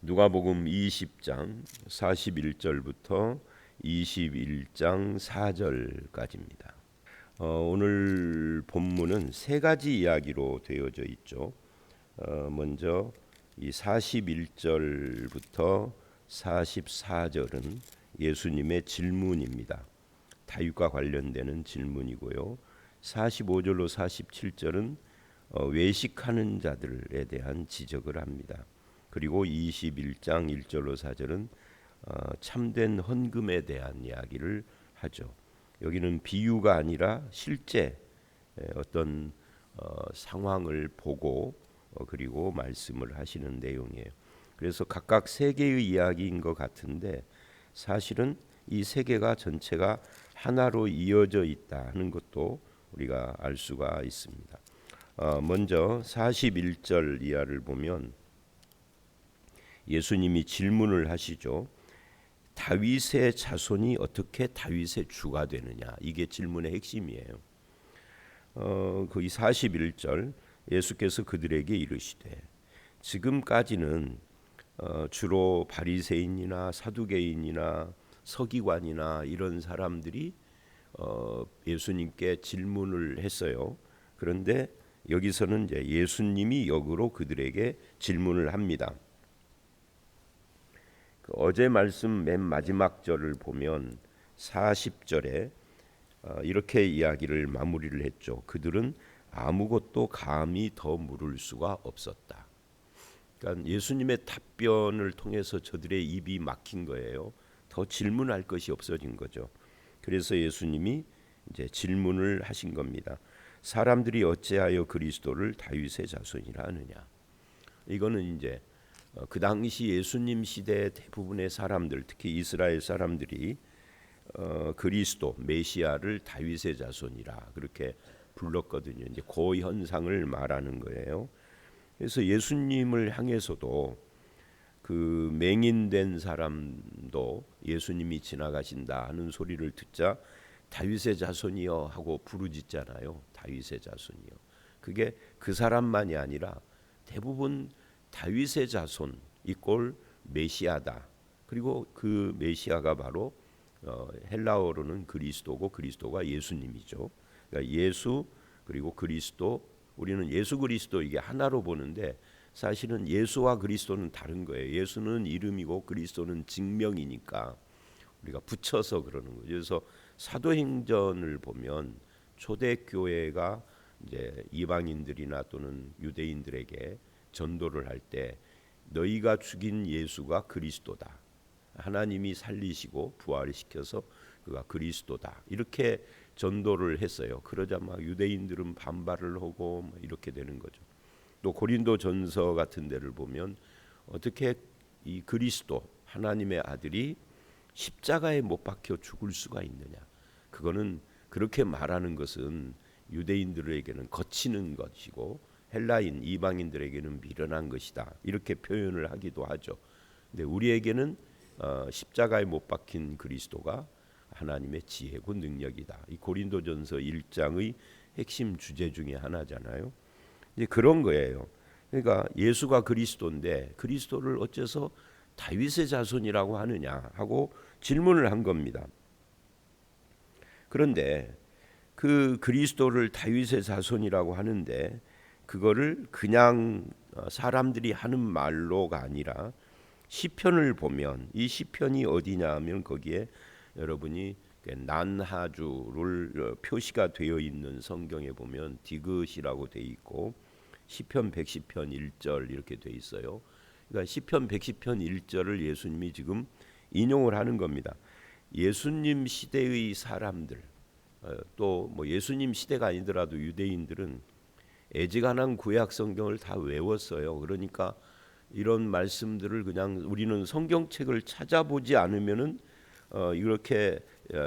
누가복음 20장 41절부터 21장 4절까지입니다. 오늘 본문은 세 가지 이야기로 되어져 있죠. 먼저 이 41절부터 44절은 예수님의 질문입니다. 다윗과 관련되는 질문이고요. 45절로 47절은 외식하는 자들에 대한 지적을 합니다. 그리고 21장 1절로 4절은 참된 헌금에 대한 이야기를 하죠. 여기는 비유가 아니라 실제 어떤 상황을 보고 그리고 말씀을 하시는 내용이에요. 그래서 각각 세 개의 이야기인 것 같은데 사실은 이 세 개가 전체가 하나로 이어져 있다 하는 것도 우리가 알 수가 있습니다. 먼저 41절 이하를 보면 예수님이 질문을 하시죠. 다윗의 자손이 어떻게 다윗의 주가 되느냐, 이게 질문의 핵심이에요. 거기 41절 예수께서 그들에게 이르시되 지금까지는 주로 바리새인이나 사두개인이나 서기관이나 이런 사람들이 예수님께 질문을 했어요. 그런데 여기서는 이제 예수님이 역으로 그들에게 질문을 합니다. 어제 말씀 맨 마지막 절을 보면 40절에 이렇게 이야기를 마무리를 했죠. 그들은 아무것도 감히 더 물을 수가 없었다. 그러니까 예수님의 답변을 통해서 저들의 입이 막힌 거예요. 더 질문할 것이 없어진 거죠. 그래서 예수님이 이제 질문을 하신 겁니다. 사람들이 어찌하여 그리스도를 다윗의 자손이라 하느냐. 이거는 이제 그 당시 예수님 시대 대부분의 사람들, 특히 이스라엘 사람들이 그리스도 메시아를 다윗의 자손이라 그렇게 불렀거든요. 이제 그 현상을 말하는 거예요. 그래서 예수님을 향해서도 그 맹인된 사람도 예수님이 지나가신다 하는 소리를 듣자 다윗의 자손이여 하고 부르짖잖아요. 다윗의 자손이여. 그게 그 사람만이 아니라 대부분 다윗의 자손 이꼴 메시아다. 그리고 그 메시아가 바로 헬라어로는 그리스도고 그리스도가 예수님이죠. 그러니까 예수 그리고 그리스도, 우리는 예수 그리스도 이게 하나로 보는데 사실은 예수와 그리스도는 다른 거예요. 예수는 이름이고 그리스도는 직명이니까 우리가 붙여서 그러는 거죠. 그래서 사도행전을 보면 초대교회가 이제 이방인들이나 또는 유대인들에게 전도를 할 때 너희가 죽인 예수가 그리스도다. 하나님이 살리시고 부활시켜서 그가 그리스도다. 이렇게 전도를 했어요. 그러자 막 유대인들은 반발을 하고 이렇게 되는 거죠. 또 고린도전서 같은 데를 보면 어떻게 이 그리스도 하나님의 아들이 십자가에 못 박혀 죽을 수가 있느냐. 그거는 그렇게 말하는 것은 유대인들에게는 거치는 것이고 헬라인 이방인들에게는 미련한 것이다. 이렇게 표현을 하기도 하죠. 근데 우리에게는 십자가에 못 박힌 그리스도가 하나님의 지혜고 능력이다. 이 고린도전서 1장의 핵심 주제 중에 하나잖아요. 이제 그런 거예요. 그러니까 예수가 그리스도인데 그리스도를 어째서 다윗의 자손이라고 하느냐 하고 질문을 한 겁니다. 그런데 그 그리스도를 다윗의 자손이라고 하는데 그거를 그냥 사람들이 하는 말로가 아니라 시편을 보면 이 시편이 어디냐 하면 거기에 여러분이 난하주를 표시가 되어 있는 성경에 보면 디귿이라고 돼 있고 시편 110편 1절 이렇게 돼 있어요. 그러니까 시편 110편 1절을 예수님이 지금 인용을 하는 겁니다. 예수님 시대의 사람들 또 뭐 예수님 시대가 아니더라도 유대인들은 애지간한 구약 성경을 다 외웠어요. 그러니까 이런 말씀들을 그냥 우리는 성경책을 찾아보지 않으면은 이렇게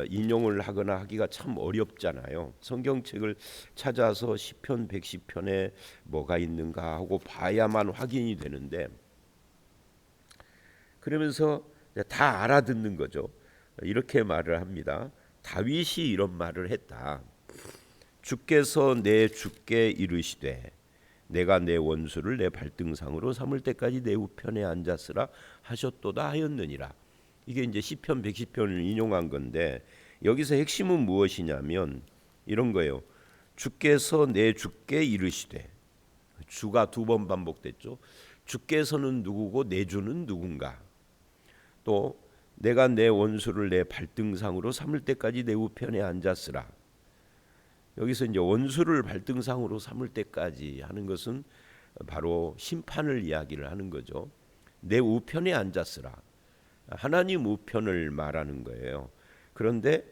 인용을 하거나 하기가 참 어렵잖아요. 성경책을 찾아서 시편 110편에 뭐가 있는가 하고 봐야만 확인이 되는데 그러면서 다 알아듣는 거죠. 이렇게 말을 합니다. 다윗이 이런 말을 했다. 주께서 내 주께 이르시되 내가 내 원수를 내 발등상으로 삼을 때까지 내 우편에 앉았으라 하셨도다 하였느니라. 이게 이제 시편 110편을 인용한 건데 여기서 핵심은 무엇이냐면 이런 거예요. 주께서 내 주께 이르시되, 주가 두 번 반복됐죠. 주께서는 누구고 내 주는 누군가. 또 내가 내 원수를 내 발등상으로 삼을 때까지 내 우편에 앉았으라. 여기서 이제 원수를 발등상으로 삼을 때까지 하는 것은 바로 심판을 이야기를 하는 거죠. 내 우편에 앉았으라. 하나님 우편을 말하는 거예요. 그런데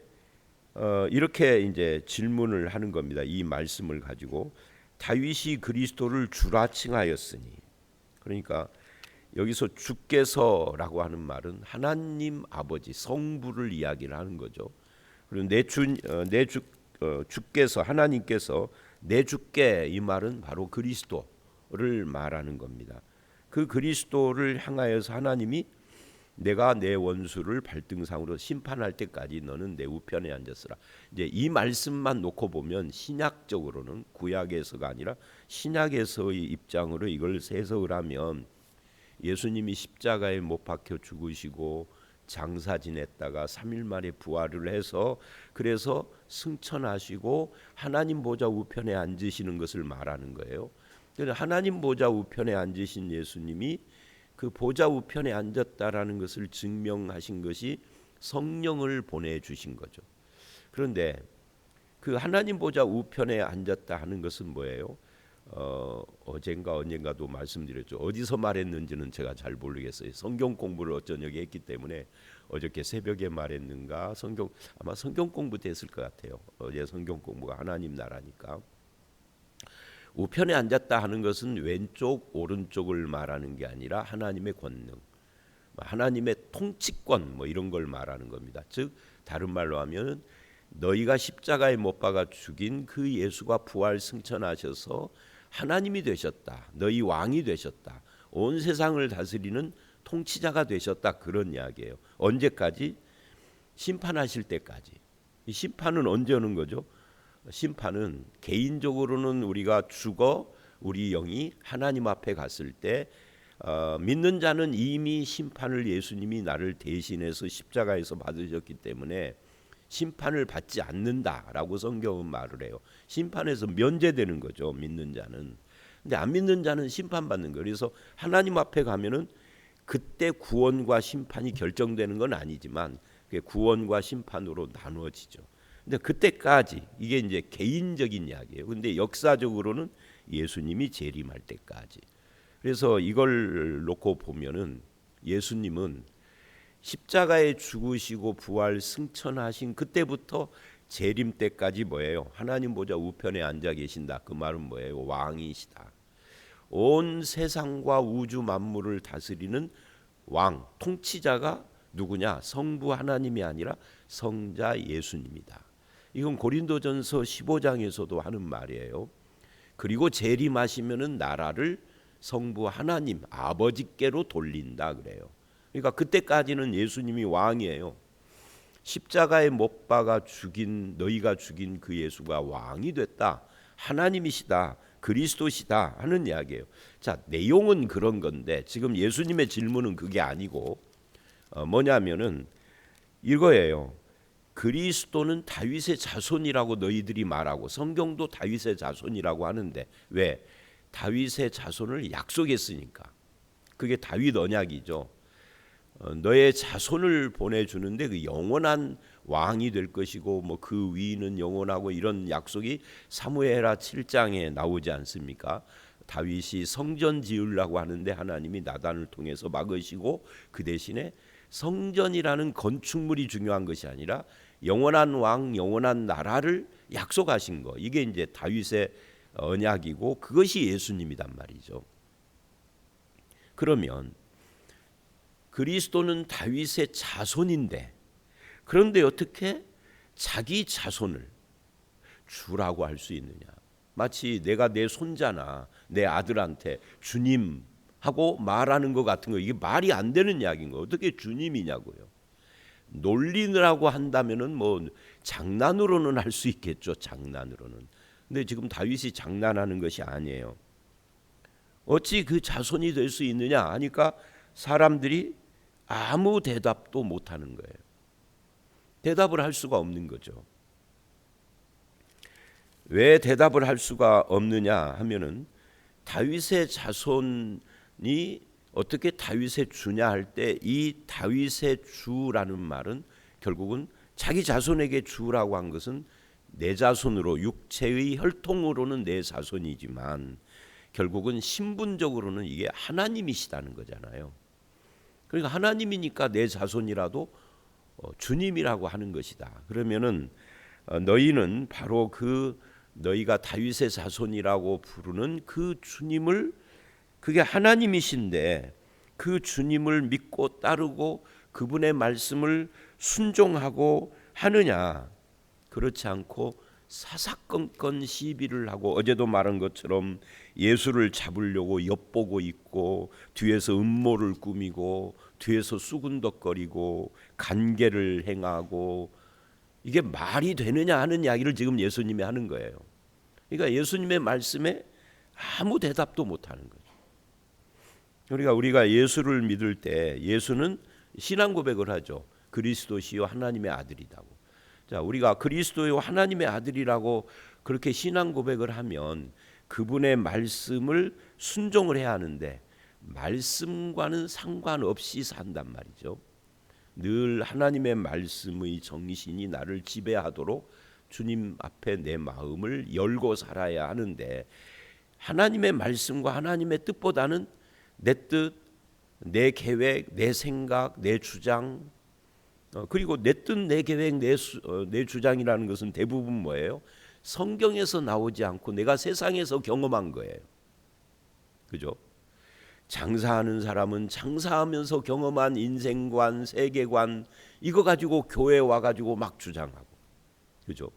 이렇게 이제 질문을 하는 겁니다. 이 말씀을 가지고 다윗이 그리스도를 주라 칭하였으니, 그러니까 여기서 주께서라고 하는 말은 하나님 아버지 성부를 이야기를 하는 거죠. 그리고 주께서, 하나님께서 내 주께, 이 말은 바로 그리스도를 말하는 겁니다. 그 그리스도를 향하여서 하나님이 내가 내 원수를 발등상으로 심판할 때까지 너는 내 우편에 앉았으라. 이제 이 말씀만 놓고 보면 신약적으로는, 구약에서가 아니라 신약에서의 입장으로 이걸 해석을 하면 예수님이 십자가에 못 박혀 죽으시고 장사 지냈다가 3일 만에 부활을 해서 그래서 승천하시고 하나님 보좌 우편에 앉으시는 것을 말하는 거예요. 하나님 보좌 우편에 앉으신 예수님이 그 보좌 우편에 앉았다라는 것을 증명하신 것이 성령을 보내주신 거죠. 그런데 그 하나님 보좌 우편에 앉았다 하는 것은 뭐예요? 어젠가 언젠가도 말씀드렸죠. 어디서 말했는지는 제가 잘 모르겠어요. 성경 공부를 저녁에 했기 때문에 어저께 새벽에 말했는가, 아마 성경 공부 됐을 것 같아요. 어제 성경 공부가 하나님 나라니까. 우편에 앉았다 하는 것은 왼쪽 오른쪽을 말하는 게 아니라 하나님의 권능, 하나님의 통치권, 뭐 이런 걸 말하는 겁니다. 즉 다른 말로 하면 너희가 십자가에 못 박아 죽인 그 예수가 부활 승천하셔서 하나님이 되셨다, 너희 왕이 되셨다, 온 세상을 다스리는 통치자가 되셨다, 그런 이야기예요. 언제까지? 심판하실 때까지. 이 심판은 언제 오는 거죠? 심판은 개인적으로는 우리가 죽어 우리 영이 하나님 앞에 갔을 때 믿는 자는 이미 심판을 예수님이 나를 대신해서 십자가에서 받으셨기 때문에 심판을 받지 않는다라고 성경은 말을 해요. 심판에서 면제되는 거죠, 믿는 자는. 근데 안 믿는 자는 심판받는 거예요. 그래서 하나님 앞에 가면은 그때 구원과 심판이 결정되는 건 아니지만 그게 구원과 심판으로 나누어지죠. 근데 그때까지 이게 이제 개인적인 이야기예요. 근데 역사적으로는 예수님이 재림할 때까지. 그래서 이걸 놓고 보면은 예수님은 십자가에 죽으시고 부활 승천하신 그때부터 재림 때까지 뭐예요? 하나님 보좌 우편에 앉아 계신다. 그 말은 뭐예요? 왕이시다. 온 세상과 우주 만물을 다스리는 왕, 통치자가 누구냐? 성부 하나님이 아니라 성자 예수님이다. 이건 고린도전서 15장에서도 하는 말이에요. 그리고 재림하시면은 나라를 성부 하나님 아버지께로 돌린다 그래요. 그러니까 그때까지는 예수님이 왕이에요. 십자가에 못 박아 죽인, 너희가 죽인 그 예수가 왕이 됐다, 하나님이시다, 그리스도시다 하는 이야기예요. 자, 내용은 그런 건데 지금 예수님의 질문은 그게 아니고 뭐냐면은 이거예요. 그리스도는 다윗의 자손이라고 너희들이 말하고 성경도 다윗의 자손이라고 하는데 왜? 다윗의 자손을 약속했으니까. 그게 다윗 언약이죠. 너의 자손을 보내주는데 그 영원한 왕이 될 것이고 뭐 그 위는 영원하고 이런 약속이 사무엘하 7장에 나오지 않습니까? 다윗이 성전 지으려고 하는데 하나님이 나단을 통해서 막으시고 그 대신에 성전이라는 건축물이 중요한 것이 아니라 영원한 왕, 영원한 나라를 약속하신 거. 이게 이제 다윗의 언약이고 그것이 예수님이란 말이죠. 그러면 그리스도는 다윗의 자손인데 그런데 어떻게 자기 자손을 주라고 할 수 있느냐? 마치 내가 내 손자나 내 아들한테 주님 하고 말하는 것 같은 거, 이게 말이 안 되는 이야기인 거. 어떻게 주님이냐고요. 놀리느라고 한다면은 뭐 장난으로는 할 수 있겠죠. 장난으로는. 근데 지금 다윗이 장난하는 것이 아니에요. 어찌 그 자손이 될 수 있느냐 하니까 사람들이 아무 대답도 못하는 거예요. 대답을 할 수가 없는 거죠. 왜 대답을 할 수가 없느냐 하면은 다윗의 자손이 어떻게 다윗의 주냐 할 때 이 다윗의 주라는 말은 결국은 자기 자손에게 주라고 한 것은 내 자손으로 육체의 혈통으로는 내 자손이지만 결국은 신분적으로는 이게 하나님이시다는 거잖아요. 그러니까 하나님이니까 내 자손이라도 주님이라고 하는 것이다. 그러면은 너희는 바로 그 너희가 다윗의 자손이라고 부르는 그 주님을, 그게 하나님이신데 그 주님을 믿고 따르고 그분의 말씀을 순종하고 하느냐? 그렇지 않고 사사건건 시비를 하고 어제도 말한 것처럼 예수를 잡으려고 엿보고 있고 뒤에서 음모를 꾸미고 뒤에서 수군덕거리고 간계를 행하고, 이게 말이 되느냐 하는 이야기를 지금 예수님이 하는 거예요. 그러니까 예수님의 말씀에 아무 대답도 못하는 거죠. 우리가 예수를 믿을 때 예수는 신앙 고백을 하죠. 그리스도시요 하나님의 아들이라고. 자, 우리가 그리스도요 하나님의 아들이라고 그렇게 신앙 고백을 하면 그분의 말씀을 순종을 해야 하는데 말씀과는 상관없이 산단 말이죠. 늘 하나님의 말씀의 정신이 나를 지배하도록 주님 앞에 내 마음을 열고 살아야 하는데, 하나님의 말씀과 하나님의 뜻보다는 내 뜻, 내 계획, 내 생각, 내 주장, 그리고 내 뜻, 내 계획, 내 주장이라는 것은 대부분 뭐예요? 성경에서 나오지 않고 내가 세상에서 경험한 거예요. 그죠? 장사하는 사람은 장사하면서 경험한 인생관, 세계관, 이거 가지고 교회 와가지고 막 주장하고, 그죠?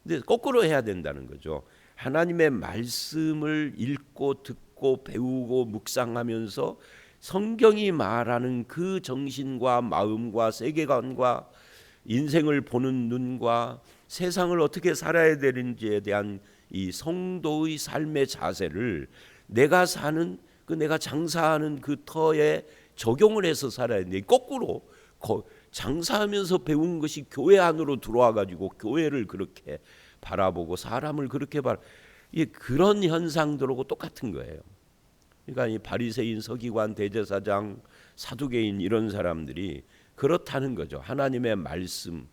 근데 거꾸로 해야 된다는 거죠. 하나님의 말씀을 읽고 듣고 배우고 묵상하면서 성경이 말하는 그 정신과 마음과 세계관과 인생을 보는 눈과 세상을 어떻게 살아야 되는지에 대한 이 성도의 삶의 자세를 내가 사는 내가 장사하는 그 터에 적용을 해서 살아야 되는데, 거꾸로 장사하면서 배운 것이 교회 안으로 들어와 가지고 교회를 그렇게 바라보고 사람을 그렇게 그런 현상들하고 똑같은 거예요. 그러니까 이 바리새인, 서기관, 대제사장, 사두개인 이런 사람들이 그렇다는 거죠. 하나님의 말씀,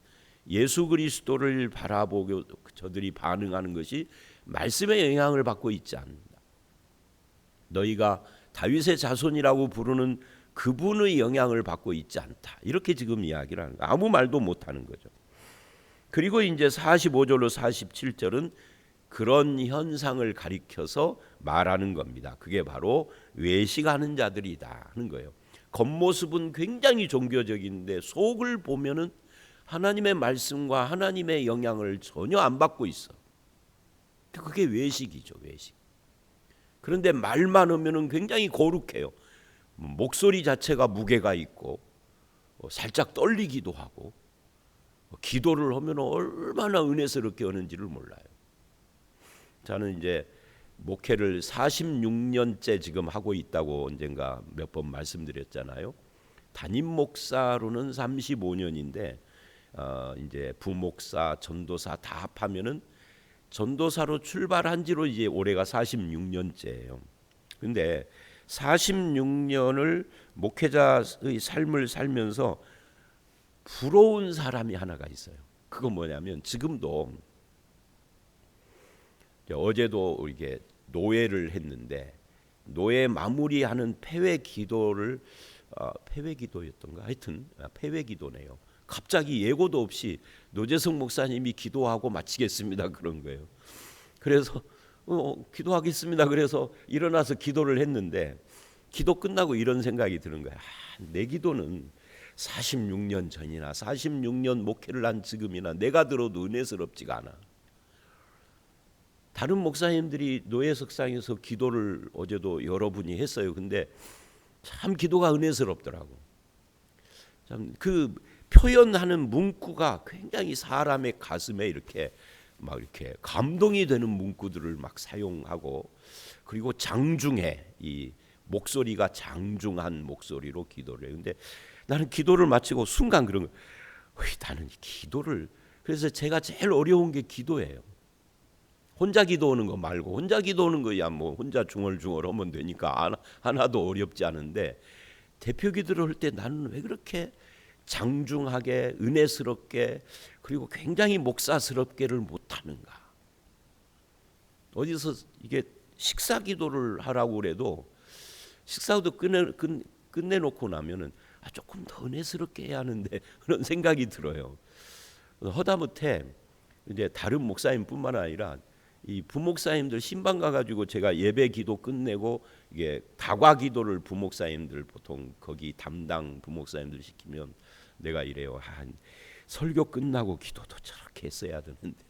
예수 그리스도를 바라보고 저들이 반응하는 것이 말씀의 영향을 받고 있지 않는다. 너희가 다윗의 자손이라고 부르는 그분의 영향을 받고 있지 않다. 이렇게 지금 이야기를 하는 거예요. 아무 말도 못하는 거죠. 그리고 이제 45절로 47절은 그런 현상을 가리켜서 말하는 겁니다. 그게 바로 외식하는 자들이다 하는 거예요. 겉모습은 굉장히 종교적인데 속을 보면은 하나님의 말씀과 하나님의 영향을 전혀 안 받고 있어. 그게 외식이죠, 외식. 그런데 말만 하면은 굉장히 거룩해요. 목소리 자체가 무게가 있고 살짝 떨리기도 하고, 기도를 하면 얼마나 은혜스럽게 하는지를 몰라요. 저는 이제 목회를 46년째 지금 하고 있다고 언젠가 몇 번 말씀드렸잖아요. 담임 목사로는 35년인데 이제 부목사, 전도사 다 합하면은 전도사로 출발한 지로 이제 올해가 46년째예요. 근데 46년을 목회자의 삶을 살면서 부러운 사람이 하나가 있어요. 그건 뭐냐면 지금도 어제도 이게 노회를 했는데 노회 마무리하는 폐회 기도를 폐회 기도였던가 하여튼 폐회 기도네요. 갑자기 예고도 없이 노재성 목사님이 기도하고 마치겠습니다 그런 거예요. 그래서 기도하겠습니다. 그래서 일어나서 기도를 했는데 기도 끝나고 이런 생각이 드는 거야. 내 기도는 46년 전이나 46년 목회를 한 지금이나 내가 들어도 은혜스럽지가 않아. 다른 목사님들이 노예석상에서 기도를 어제도 여러분이 했어요. 근데 참 기도가 은혜스럽더라고. 참 그 표현하는 문구가 굉장히 사람의 가슴에 이렇게 막 이렇게 감동이 되는 문구들을 막 사용하고, 그리고 장중해, 이 목소리가 장중한 목소리로 기도를 해요. 근데 나는 기도를 마치고 순간 그런 거, 나는 기도를, 그래서 제가 제일 어려운 게 기도예요. 혼자 기도하는 거 말고, 혼자 기도하는 거야 뭐 혼자 중얼중얼 하면 되니까 하나도 어렵지 않은데, 대표 기도를 할 때 나는 왜 그렇게 장중하게 은혜스럽게 그리고 굉장히 목사스럽게를 못하는가. 어디서 이게 식사 기도를 하라고 그래도 식사도 끝내놓고 나면은 조금 더 은혜스럽게 해야 하는데 그런 생각이 들어요. 허다못해 이제 다른 목사님뿐만 아니라 이 부목사님들 신방 가가지고 제가 예배 기도 끝내고 이게 다과 기도를 부목사님들 보통 거기 담당 부목사님들 시키면 내가 이래요. 설교 끝나고 기도도 저렇게 했어야 되는데,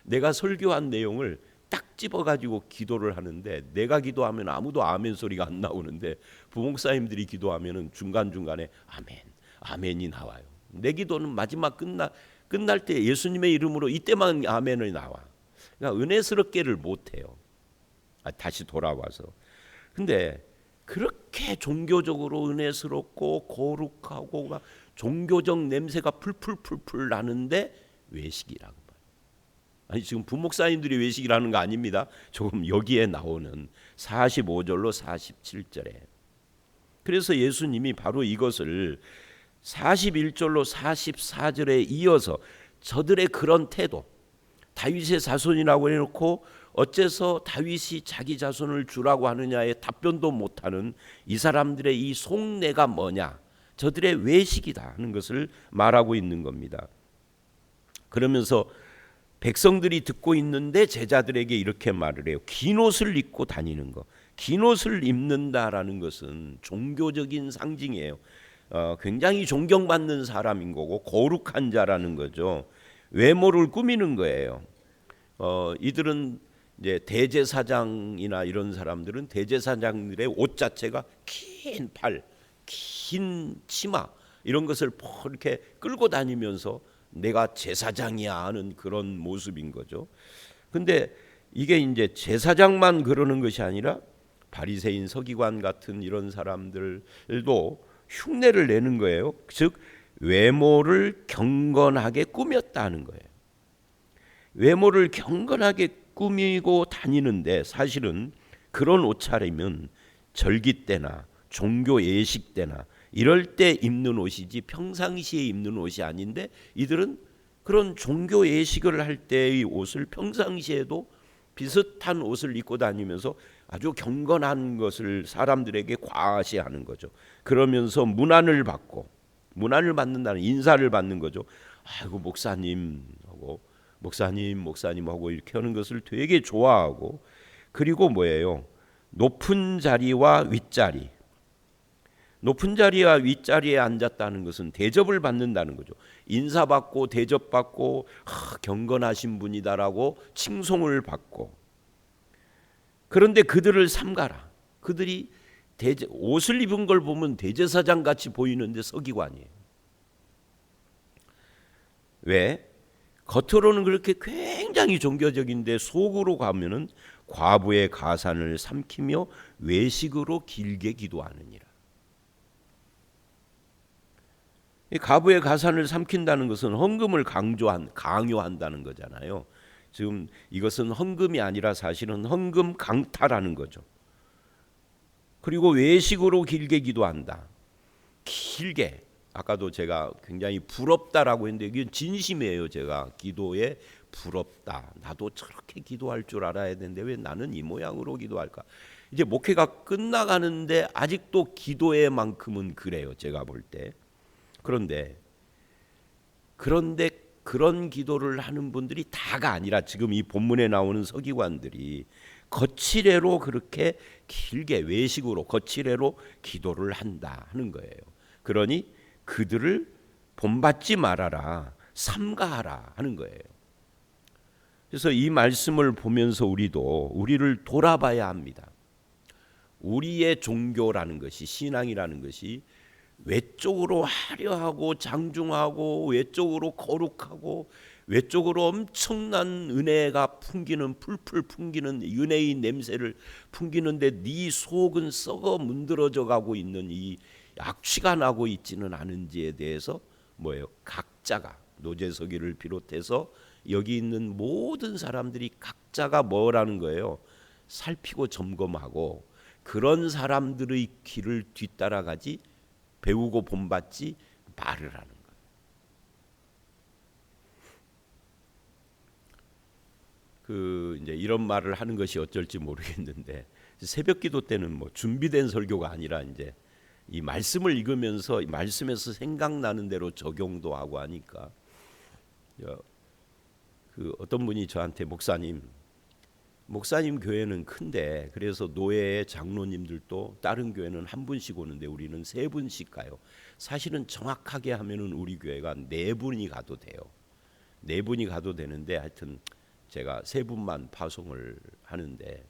내가 설교한 내용을 딱 집어가지고 기도를 하는데 내가 기도하면 아무도 아멘 소리가 안 나오는데 부목사님들이 기도하면은 중간중간에 아멘, 아멘이 나와요. 내 기도는 마지막 끝날 때 예수님의 이름으로 이때만 아멘이 나와. 그러니까 은혜스럽게를 못해요. 다시 돌아와서. 근데 그렇게 종교적으로 은혜스럽고 거룩하고 막 종교적 냄새가 풀풀 나는데 외식이라고 봐요. 아니 지금 부목사님들이 외식이라는 거 아닙니다. 조금 여기에 나오는 45절로 47절에. 그래서 예수님이 바로 이것을 41절로 44절에 이어서 저들의 그런 태도, 다윗의 자손이라고 해놓고 어째서 다윗이 자기 자손을 주라고 하느냐에 답변도 못하는 이 사람들의 이 속내가 뭐냐, 저들의 외식이다 하는 것을 말하고 있는 겁니다. 그러면서 백성들이 듣고 있는데 제자들에게 이렇게 말을 해요. 긴 옷을 입고 다니는 것. 긴 옷을 입는다라는 것은 종교적인 상징이에요. 굉장히 존경받는 사람인 거고 거룩한 자라는 거죠. 외모를 꾸미는 거예요. 이들은 이제 대제사장이나 이런 사람들은 대제사장들의 옷 자체가 긴 팔, 긴 치마 이런 것을 이렇게 끌고 다니면서 내가 제사장이야 하는 그런 모습인 거죠. 근데 이게 이제 제사장만 그러는 것이 아니라 바리새인, 서기관 같은 이런 사람들도 흉내를 내는 거예요. 즉 외모를 경건하게 꾸몄다는 거예요. 외모를 경건하게 꾸미고 다니는데 사실은 그런 옷차림은 절기 때나 종교 예식 때나 이럴 때 입는 옷이지 평상시에 입는 옷이 아닌데, 이들은 그런 종교 예식을 할 때의 옷을 평상시에도 비슷한 옷을 입고 다니면서 아주 경건한 것을 사람들에게 과시하는 거죠. 그러면서 문안을 받는다는 인사를 받는 거죠. 아이고 목사님 하고 목사님 하고 이렇게 하는 것을 되게 좋아하고, 그리고 뭐예요? 높은 자리와 윗자리. 높은 자리와 윗자리에 앉았다는 것은 대접을 받는다는 거죠. 인사받고 대접받고 경건하신 분이다라고 칭송을 받고. 그런데 그들을 삼가라. 그들이 옷을 입은 걸 보면 대제사장 같이 보이는데 서기관이에요. 왜? 겉으로는 그렇게 굉장히 종교적인데 속으로 가면은 과부의 가산을 삼키며 외식으로 길게 기도하느니라. 이 과부의 가산을 삼킨다는 것은 헌금을 강요한다는 거잖아요. 지금 이것은 헌금이 아니라 사실은 헌금 강탈하는 거죠. 그리고 외식으로 길게 기도한다. 길게. 아까도 제가 굉장히 부럽다라고 했는데 이게 진심이에요. 제가 기도에 부럽다. 나도 저렇게 기도할 줄 알아야 되는데 왜 나는 이 모양으로 기도할까? 이제 목회가 끝나가는데 아직도 기도에만큼은 그래요. 제가 볼 때. 그런데 그런 기도를 하는 분들이 다가 아니라 지금 이 본문에 나오는 서기관들이 거칠애로 그렇게 길게 외식으로 거칠애로 기도를 한다 하는 거예요. 그러니 그들을 본받지 말아라, 삼가하라 하는 거예요. 그래서 이 말씀을 보면서 우리를 돌아봐야 합니다. 우리의 종교라는 것이, 신앙이라는 것이 외적으로 화려하고 장중하고 외적으로 거룩하고 외적으로 엄청난 은혜가 풍기는 풀풀 풍기는 은혜의 냄새를 풍기는데 네 속은 썩어 문드러져 가고 있는 이 악취가 나고 있지는 않은지에 대해서 뭐예요? 각자가 노재석이를 비롯해서 여기 있는 모든 사람들이 각자가 뭐라는 거예요? 살피고 점검하고 그런 사람들의 길을 뒤따라가지 배우고 본받지 말을 하는 거예요. 이제 이런 말을 하는 것이 어쩔지 모르겠는데 새벽기도 때는 뭐 준비된 설교가 아니라 이제 이 말씀을 읽으면서 이 말씀에서 생각나는 대로 적용도 하고 하니까 어떤 분이 저한테 목사님 교회는 큰데 그래서 노예의 장로님들도 다른 교회는 한 분씩 오는데 우리는 세 분씩 가요. 사실은 정확하게 하면은 우리 교회가 네 분이 가도 돼요. 네 분이 가도 되는데 하여튼 제가 세 분만 파송을 하는데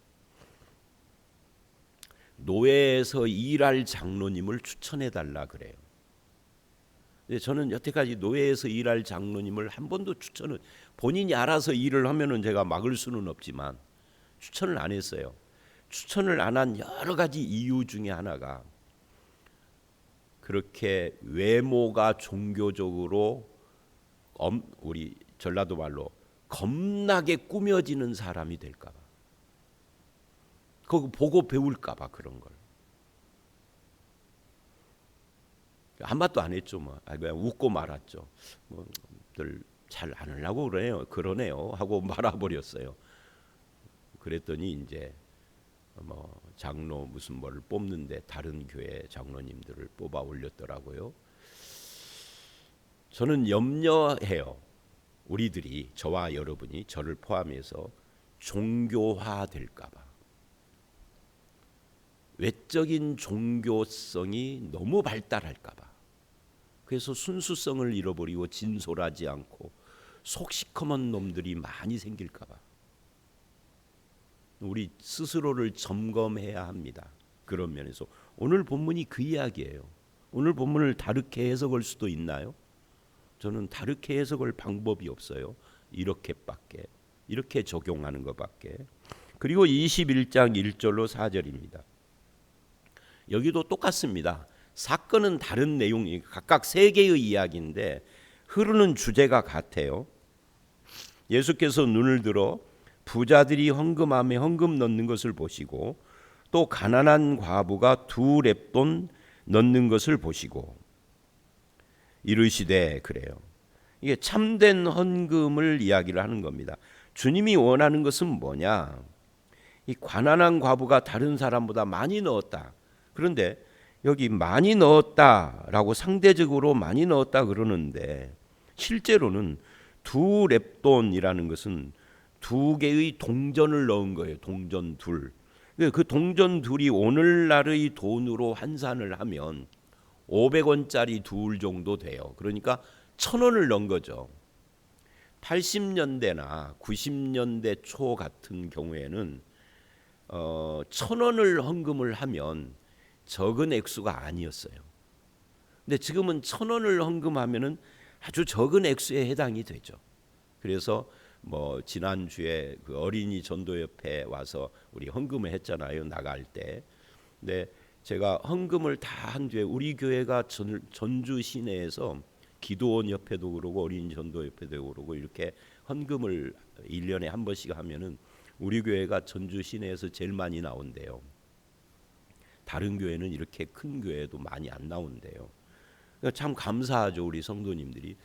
노예에서 일할 장로님을 추천해 달라 그래요. 근데 저는 여태까지 노예에서 일할 장로님을 한 번도 추천을 본인이 알아서 일을 하면은 제가 막을 수는 없지만 추천을 안 했어요. 추천을 안 한 여러 가지 이유 중에 하나가 그렇게 외모가 종교적으로 우리 전라도 말로 겁나게 꾸며지는 사람이 될까 봐. 그거 보고 배울까 봐 그런 걸. 한마디도 안 했죠. 뭐. 그냥 웃고 말았죠. 뭐들 잘 안 하려고 그러네요 하고 말아버렸어요. 그랬더니 이제 뭐 장로 무슨 뭐를 뽑는데 다른 교회 장로님들을 뽑아 올렸더라고요. 저는 염려해요. 우리들이 저와 여러분이 저를 포함해서 종교화될까 봐. 외적인 종교성이 너무 발달할까 봐. 그래서 순수성을 잃어버리고 진솔하지 않고 속 시커먼 놈들이 많이 생길까 봐. 우리 스스로를 점검해야 합니다. 그런 면에서 오늘 본문이 그 이야기예요. 오늘 본문을 다르게 해석할 수도 있나요? 저는 다르게 해석할 방법이 없어요. 이렇게 적용하는 것밖에. 그리고 21장 1절로 4절입니다. 여기도 똑같습니다. 사건은 다른 내용이 각각 세 개의 이야기인데 흐르는 주제가 같아요. 예수께서 눈을 들어 부자들이 헌금함에 헌금 넣는 것을 보시고 또 가난한 과부가 2렙돈 넣는 것을 보시고 이르시되 그래요. 이게 참된 헌금을 이야기를 하는 겁니다. 주님이 원하는 것은 뭐냐? 이 가난한 과부가 다른 사람보다 많이 넣었다. 그런데 여기 많이 넣었다라고 상대적으로 많이 넣었다 그러는데 실제로는 2렙돈이라는 것은 2개의 동전을 넣은 거예요. 동전 2. 그 동전 2이 오늘날의 돈으로 환산을 하면 500원짜리 2 정도 돼요. 그러니까 1,000원을 넣은 거죠. 80년대나 90년대 초 같은 경우에는 1,000원을 헌금을 하면 적은 액수가 아니었어요. 근데 지금은 1,000원을 헌금하면은 아주 적은 액수에 해당이 되죠. 그래서 뭐 지난주에 그 어린이 전도협회 와서 우리 헌금을 했잖아요. 나갈 때. 근데 제가 헌금을 다 한 뒤에 우리 교회가 전주 시내에서 기도원 협회도 그러고 어린이 전도협회도 그러고 이렇게 헌금을 1년에 한 번씩 하면은 우리 교회가 전주 시내에서 제일 많이 나온대요. 다른 교회는 이렇게 큰 교회도 많이 안 나온대요. 그러니까 참 감사하죠, 우리 성도님들이.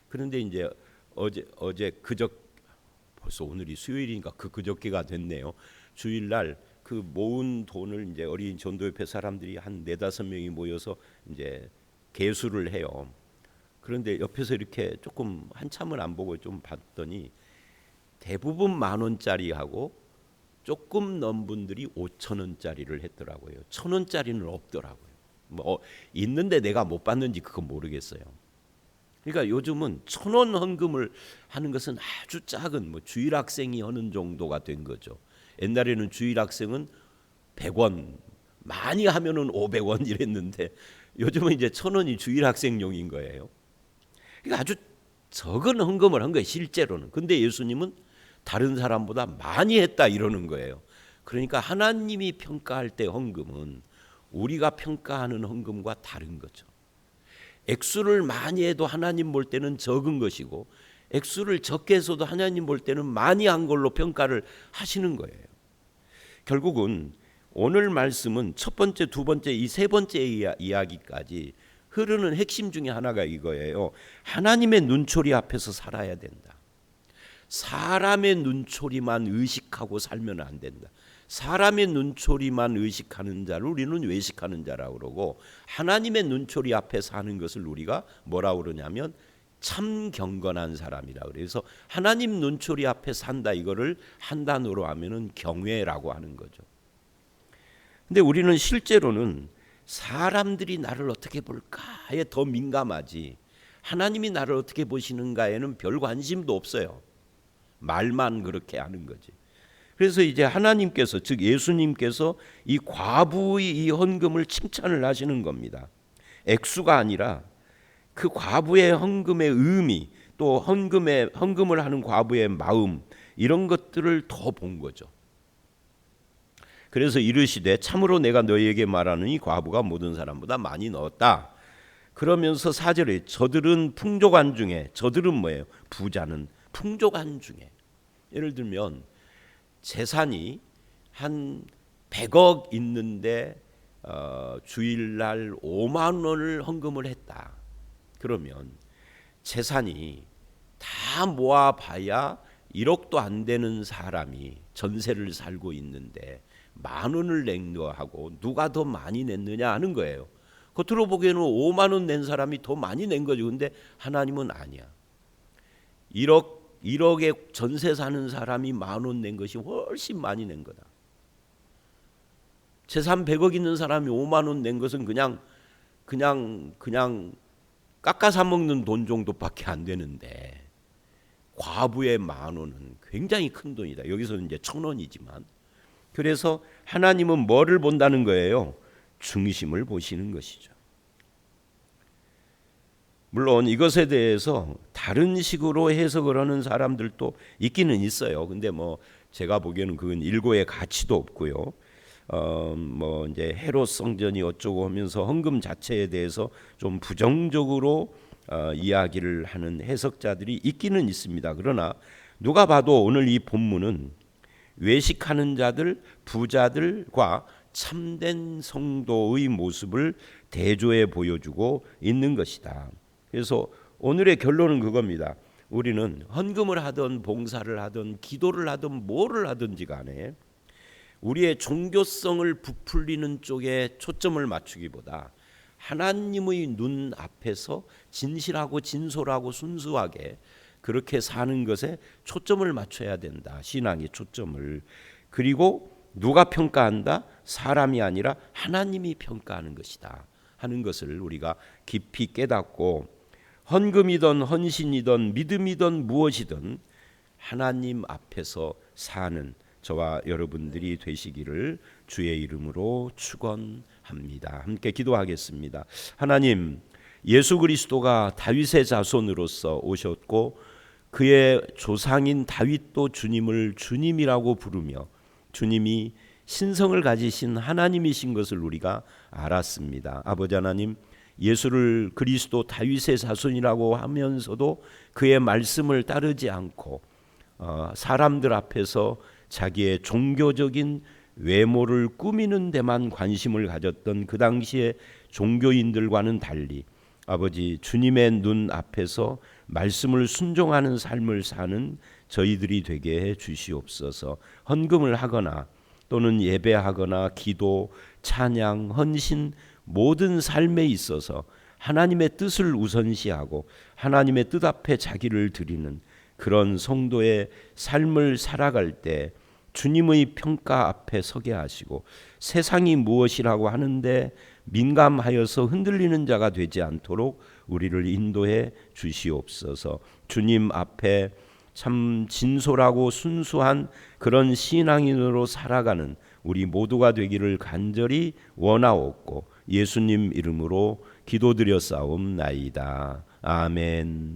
그런데 이제 어제 벌써 오늘이 수요일이니까 그저께가 됐네요. 주일날 그 모은 돈을 이제 어린이 전도협회 사람들이 한 4-5명이 모여서 이제 계수를 해요. 그런데 옆에서 이렇게 조금 한참을 안 보고 좀 봤더니 대부분 10,000원짜리하고 조금 넘은 분들이 5,000원짜리를 했더라고요. 1,000원짜리는 없더라고요. 뭐 있는데 내가 못 받는지 그건 모르겠어요. 그러니까 요즘은 1,000원 헌금을 하는 것은 아주 작은 뭐 주일학생이 하는 정도가 된 거죠. 옛날에는 주일학생은 100원, 많이 하면은 500원 이랬는데 요즘은 이제 1,000원이 주일학생용인 거예요. 그러니까 아주 적은 헌금을 한 거예요, 실제로는. 근데 예수님은 다른 사람보다 많이 했다 이러는 거예요. 그러니까 하나님이 평가할 때 헌금은 우리가 평가하는 헌금과 다른 거죠. 액수를 많이 해도 하나님 볼 때는 적은 것이고, 액수를 적게 해서도 하나님 볼 때는 많이 한 걸로 평가를 하시는 거예요. 결국은 오늘 말씀은 첫 번째, 두 번째, 이 세 번째 이야기까지 흐르는 핵심 중에 하나가 이거예요. 하나님의 눈초리 앞에서 살아야 된다. 사람의 눈초리만 의식하고 살면 안 된다. 사람의 눈초리만 의식하는 자를 우리는 외식하는 자라고 그러고, 하나님의 눈초리 앞에 사는 것을 우리가 뭐라고 그러냐면 참 경건한 사람이라 그래서 하나님 눈초리 앞에 산다, 이거를 한 단어로 하면은 경외라고 하는 거죠. 근데 우리는 실제로는 사람들이 나를 어떻게 볼까에 더 민감하지, 하나님이 나를 어떻게 보시는가에는 별 관심도 없어요. 말만 그렇게 하는 거지. 그래서 이제 하나님께서, 즉 예수님께서 이 과부의 이 헌금을 칭찬을 하시는 겁니다. 액수가 아니라 그 과부의 헌금의 의미, 또 헌금을 하는 과부의 마음, 이런 것들을 더 본 거죠. 그래서 이르시되 참으로 내가 너희에게 말하노니 과부가 모든 사람보다 많이 넣었다. 그러면서 4절에 저들은 풍족한 중에, 저들은 뭐예요? 부자는 풍족한 중에. 예를 들면 재산이 한 100억 있는데 주일날 5만 원을 헌금을 했다. 그러면 재산이 다 모아봐야 1억도 안 되는 사람이 전세를 살고 있는데 10,000원을 냈느하고 누가 더 많이 냈느냐 하는 거예요. 겉으로 보기에는 5만 원 낸 사람이 더 많이 낸 거죠. 근데 하나님은 아니야. 1억에 전세 사는 사람이 10,000원 낸 것이 훨씬 많이 낸 거다. 재산 100억 있는 사람이 5만 원 낸 것은 그냥 깎아 사 먹는 돈 정도밖에 안 되는데, 과부의 10,000원은 굉장히 큰 돈이다. 여기서는 이제 1,000원이지만. 그래서 하나님은 뭐를 본다는 거예요? 중심을 보시는 것이죠. 물론 이것에 대해서 다른 식으로 해석을 하는 사람들도 있기는 있어요. 근데 뭐 제가 보기에는 그건 일고의 가치도 없고요. 뭐 이제 헤롯 성전이 어쩌고 하면서 헌금 자체에 대해서 좀 부정적으로 이야기를 하는 해석자들이 있기는 있습니다. 그러나 누가 봐도 오늘 이 본문은 외식하는 자들, 부자들과 참된 성도의 모습을 대조해 보여주고 있는 것이다. 그래서 오늘의 결론은 그겁니다. 우리는 헌금을 하든 봉사를 하든 기도를 하든 뭐를 하든지 간에 우리의 종교성을 부풀리는 쪽에 초점을 맞추기보다 하나님의 눈 앞에서 진실하고 진솔하고 순수하게 그렇게 사는 것에 초점을 맞춰야 된다. 신앙의 초점을. 그리고 누가 평가한다? 사람이 아니라 하나님이 평가하는 것이다 하는 것을 우리가 깊이 깨닫고, 헌금이든 헌신이든 믿음이든 무엇이든 하나님 앞에서 사는 저와 여러분들이 되시기를 주의 이름으로 축원합니다. 함께 기도하겠습니다. 하나님, 예수 그리스도가 다윗의 자손으로서 오셨고 그의 조상인 다윗도 주님을 주님이라고 부르며 주님이 신성을 가지신 하나님이신 것을 우리가 알았습니다. 아버지 하나님, 예수를 그리스도 다윗의 자손이라고 하면서도 그의 말씀을 따르지 않고 사람들 앞에서 자기의 종교적인 외모를 꾸미는 데만 관심을 가졌던 그 당시의 종교인들과는 달리 아버지, 주님의 눈 앞에서 말씀을 순종하는 삶을 사는 저희들이 되게 해 주시옵소서. 헌금을 하거나 또는 예배하거나 기도, 찬양, 헌신 모든 삶에 있어서 하나님의 뜻을 우선시하고 하나님의 뜻 앞에 자기를 드리는 그런 성도의 삶을 살아갈 때 주님의 평가 앞에 서게 하시고 세상이 무엇이라고 하는데 민감하여서 흔들리는 자가 되지 않도록 우리를 인도해 주시옵소서. 주님 앞에 참 진솔하고 순수한 그런 신앙인으로 살아가는 우리 모두가 되기를 간절히 원하옵고 예수님 이름으로 기도드렸사옵나이다. 아멘.